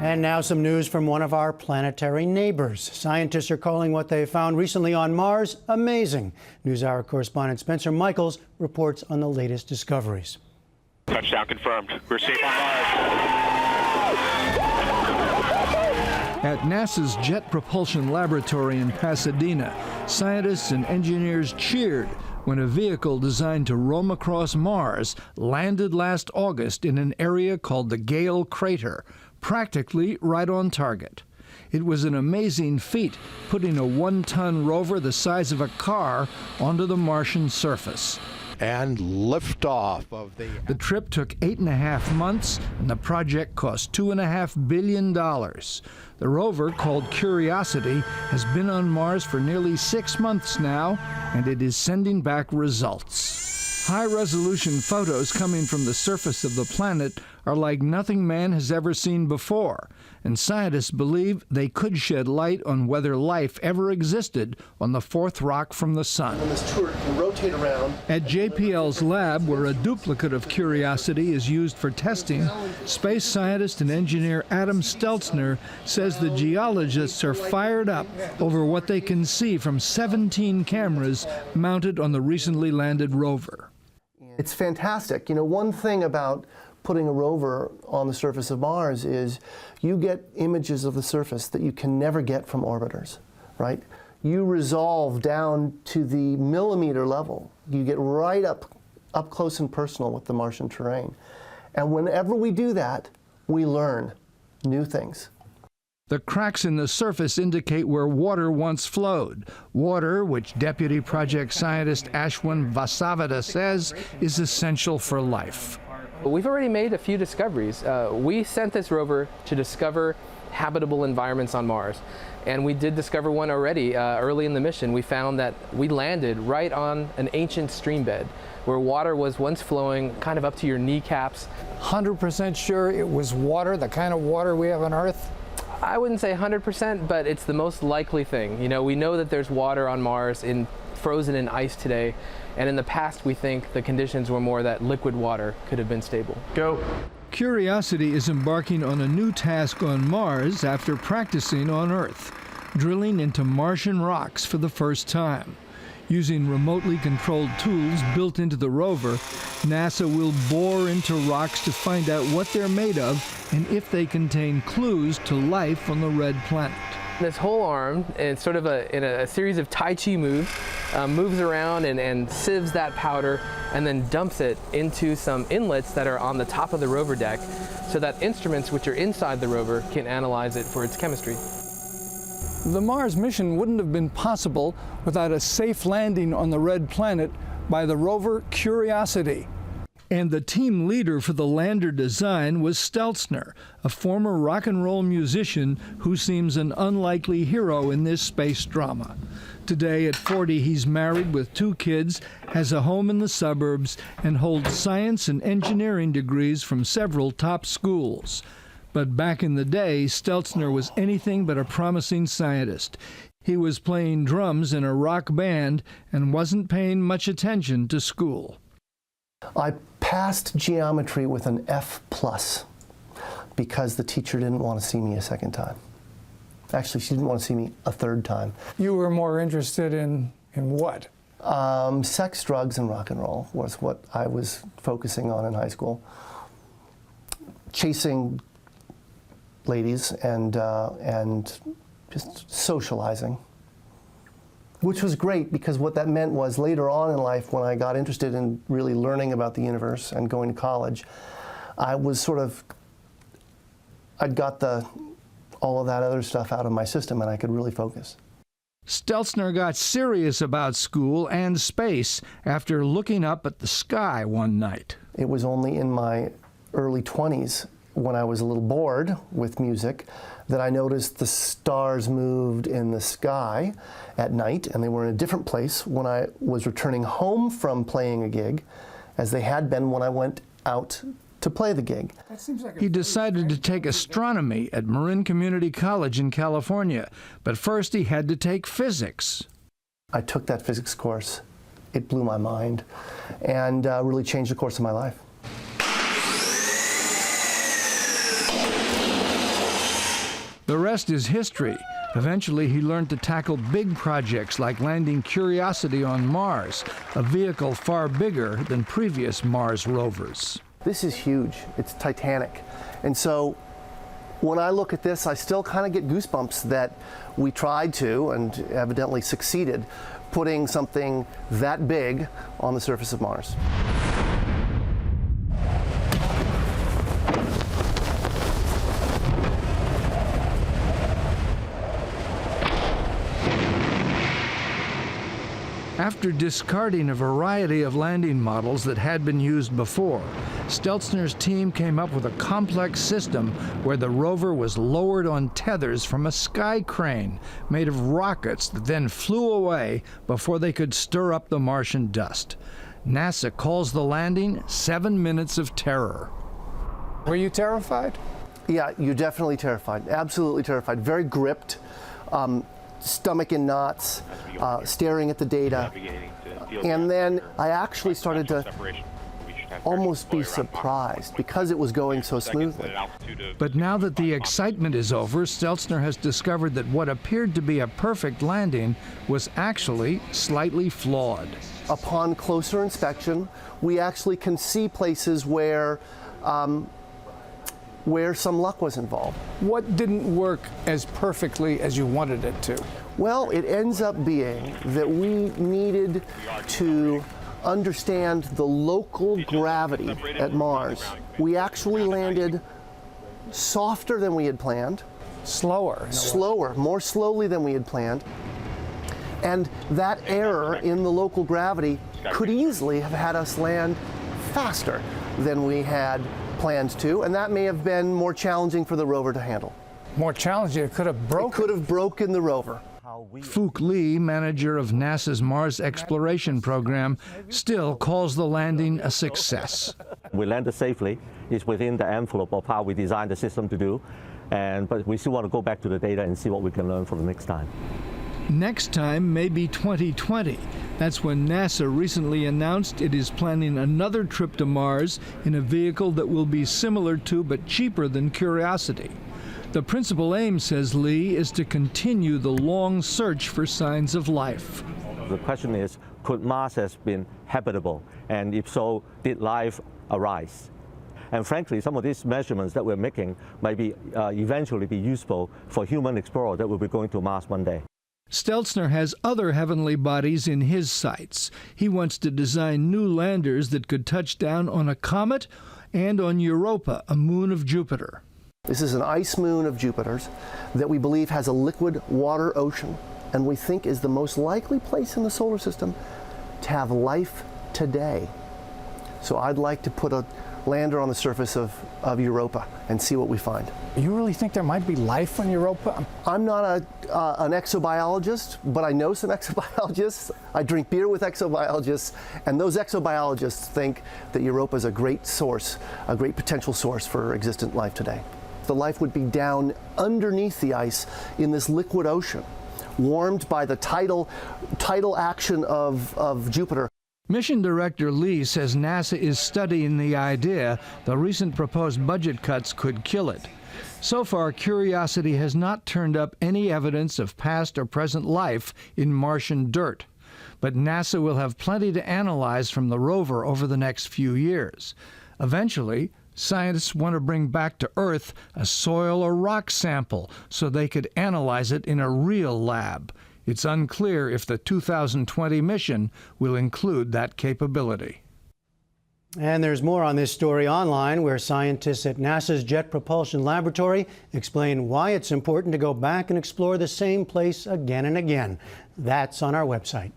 And now some news from one of our planetary neighbors. Scientists are calling what they found recently on Mars amazing. NewsHour correspondent Spencer Michaels reports on the latest discoveries. Touchdown confirmed. We're safe on Mars. At NASA's Jet Propulsion Laboratory in Pasadena, scientists and engineers cheered when a vehicle designed to roam across Mars landed last August in an area called the Gale Crater, practically right on target. It was an amazing feat, putting a one-ton rover the size of a car onto the Martian surface. And liftoff of The trip took 8.5 months, and the project cost $2.5 billion. The rover, called Curiosity, has been on Mars for nearly 6 months now, and it is sending back results. High-resolution photos coming from the surface of the planet are like nothing man has ever seen before, and scientists believe they could shed light on whether life ever existed on the fourth rock from the sun. When this turret can rotate around. At JPL's lab, where a duplicate of Curiosity is used for testing, space scientist and engineer Adam Steltzner says the geologists are fired up over what they can see from 17 cameras mounted on the recently landed rover. It's fantastic. You know, one thing about putting a rover on the surface of Mars is you get images of the surface that you can never get from orbiters, right? You resolve down to the millimeter level. You get right up close and personal with the Martian terrain. And whenever we do that, we learn new things. The cracks in the surface indicate where water once flowed. Water, which Deputy Project Scientist Ashwin Vasavada says is essential for life. We've already made a few discoveries. We sent this rover to discover habitable environments on Mars. And we did discover one already early in the mission. We found that we landed right on an ancient stream bed where water was once flowing kind of up to your kneecaps. 100% sure it was water, the kind of water we have on Earth? I wouldn't say 100%, but it's the most likely thing. You know, we know that there's water on Mars frozen in ice today, and in the past we think the conditions were more that liquid water could have been stable. Go. Curiosity is embarking on a new task on Mars after practicing on Earth, drilling into Martian rocks for the first time. Using remotely controlled tools built into the rover, NASA will bore into rocks to find out what they're made of and if they contain clues to life on the red planet. This whole arm, in sort of in a series of Tai Chi moves, moves around and sieves that powder and then dumps it into some inlets that are on the top of the rover deck so that instruments which are inside the rover can analyze it for its chemistry. The Mars mission wouldn't have been possible without a safe landing on the red planet by the rover Curiosity. And the team leader for the lander design was Steltzner, a former rock and roll musician who seems an unlikely hero in this space drama. Today, at 40, he's married with 2 kids, has a home in the suburbs, and holds science and engineering degrees from several top schools. But back in the day, Steltzner was anything but a promising scientist. He was playing drums in a rock band and wasn't paying much attention to school. I passed geometry with an F+ because the teacher didn't want to see me a second time. Actually, she didn't want to see me a third time. You were more interested in what? Sex, drugs, and rock and roll was what I was focusing on in high school. Chasing ladies and just socializing, which was great because what that meant was later on in life when I got interested in really learning about the universe and going to college, I'd got all of that other stuff out of my system and I could really focus. Steltzner got serious about school and space after looking up at the sky one night. It was only in my early 20s when I was a little bored with music that I noticed the stars moved in the sky at night, and they were in a different place when I was returning home from playing a gig as they had been when I went out to play the gig. He decided to take astronomy at Marin Community College in California, but first he had to take physics. I took that physics course. It blew my mind and really changed the course of my life. The rest is history. Eventually, he learned to tackle big projects like landing Curiosity on Mars, a vehicle far bigger than previous Mars rovers. This is huge. It's titanic. And so when I look at this, I still kind of get goosebumps that we tried to, and evidently succeeded, putting something that big on the surface of Mars. After discarding a variety of landing models that had been used before, Stelzner's team came up with a complex system where the rover was lowered on tethers from a sky crane made of rockets that then flew away before they could stir up the Martian dust. NASA calls the landing 7 minutes of terror. Were you terrified? Yeah, you're definitely terrified. Absolutely terrified. Very gripped. Stomach in knots, staring at the data. And then I actually started to almost be surprised because it was going so smoothly. But now that the excitement is over, Stelzner has discovered that what appeared to be a perfect landing was actually slightly flawed. Upon closer inspection, we actually can see places where some luck was involved. What didn't work as perfectly as you wanted it to? Well, it ends up being that we needed to understand the local gravity at Mars. We actually landed softer than we had planned. Slower. Slower, more slowly than we had planned. And that error in the local gravity could easily have had us land faster than we had planned to, and that may have been more challenging for the rover to handle. More challenging, it could have broken. It could have broken the rover. Fook Lee, manager of NASA's Mars exploration program, still calls the landing a success. We landed safely. It's within the envelope of how we designed the system to do, but we still want to go back to the data and see what we can learn for the next time. Next time may be 2020. That's when NASA recently announced it is planning another trip to Mars in a vehicle that will be similar to but cheaper than Curiosity. The principal aim, says Lee, is to continue the long search for signs of life. The question is, could Mars have been habitable? And if so, did life arise? And frankly, some of these measurements that we're making might be eventually be useful for human explorer that will be going to Mars one day. Stelzner has other heavenly bodies in his sights. He wants to design new landers that could touch down on a comet and on Europa, a moon of Jupiter. This is an ice moon of Jupiter's that we believe has a liquid water ocean, and we think is the most likely place in the solar system to have life today. So I'd like to put a lander on the surface of Europa and see what we find. You really think there might be life on Europa? I'm not an exobiologist, but I know some exobiologists. I drink beer with exobiologists, and those exobiologists think that Europa is a great source, a great potential source for existent life today. The life would be down underneath the ice in this liquid ocean, warmed by the tidal action of Jupiter. Mission Director Lee says NASA is studying the idea the recent proposed budget cuts could kill it. So far, Curiosity has not turned up any evidence of past or present life in Martian dirt. But NASA will have plenty to analyze from the rover over the next few years. Eventually, scientists want to bring back to Earth a soil or rock sample so they could analyze it in a real lab. It's unclear if the 2020 mission will include that capability. And there's more on this story online, where scientists at NASA's Jet Propulsion Laboratory explain why it's important to go back and explore the same place again and again. That's on our website.